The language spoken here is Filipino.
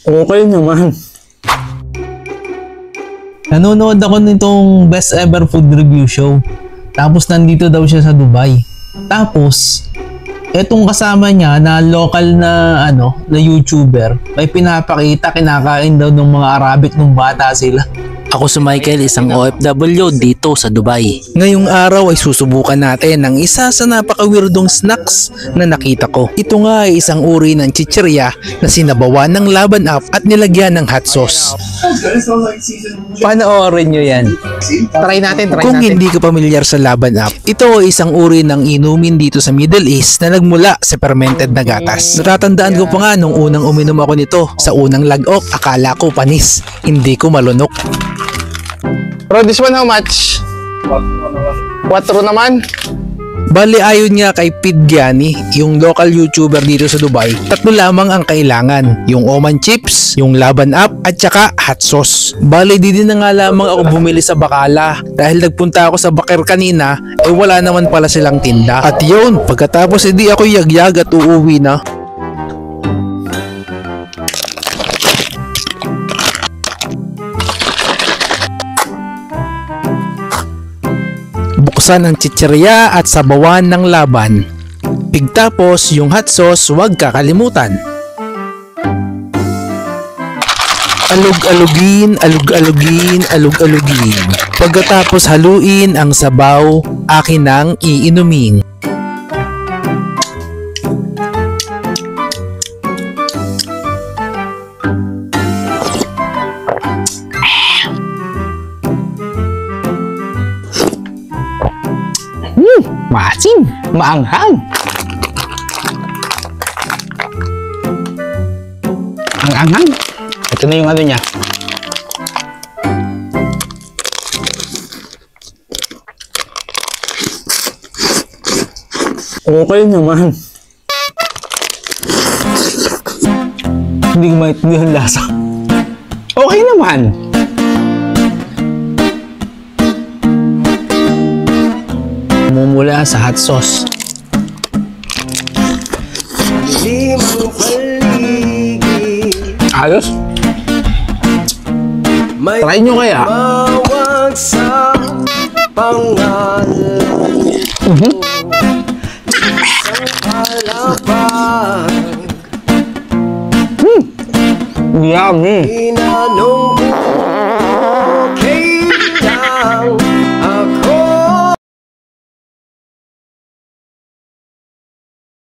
Okay naman. Nanonood ako nitong best ever food review show. Tapos nandito daw siya sa Dubai. Tapos, etong kasama niya na local na na YouTuber, may pinapakita kinakain daw ng mga Arabic nung bata sila. Ako si Michael, isang OFW dito sa Dubai. Ngayong araw ay susubukan natin ang isa sa napaka-weirdong snacks na nakita ko. Ito nga ay isang uri ng chichirya na sinabawan ng laban up at nilagyan ng hot sauce. Panoorin nyo yan. Try natin. Kung hindi ka pamilyar sa laban up, ito ay isang uri ng inumin dito sa Middle East na nagmula sa fermented na gatas. Natatandaan ko pa nga nung unang uminom ako nito sa unang lagok, akala ko panis, hindi ko malunok. Bro, this one how much? 4 naman. Bali ayon nga kay Pidgiani, yung local YouTuber dito sa Dubai, 3 lamang ang kailangan, yung Oman chips, yung laban up, at saka hot sauce. Bali di din na nga lamang ako bumili sa Bakala dahil nagpunta ako sa Bakir kanina, wala naman pala silang tinda. At yun, pagkatapos hindi ako yagyag at uuwi na. Buksan ang chichirya at sabawan ng laban. Pigtapos yung hot sauce, huwag kakalimutan. Alug-alugin, alug-alugin, alug-alugin. Pagkatapos haluin ang sabaw, akin nang iinumin. Maasim, maanghang. Ang anghang. Ito na yung niya. Okay naman. Hindi ko maintindihan lasa. Okay naman. Mumula sa hot sauce. Ayos. Try nyo kaya. Yummy.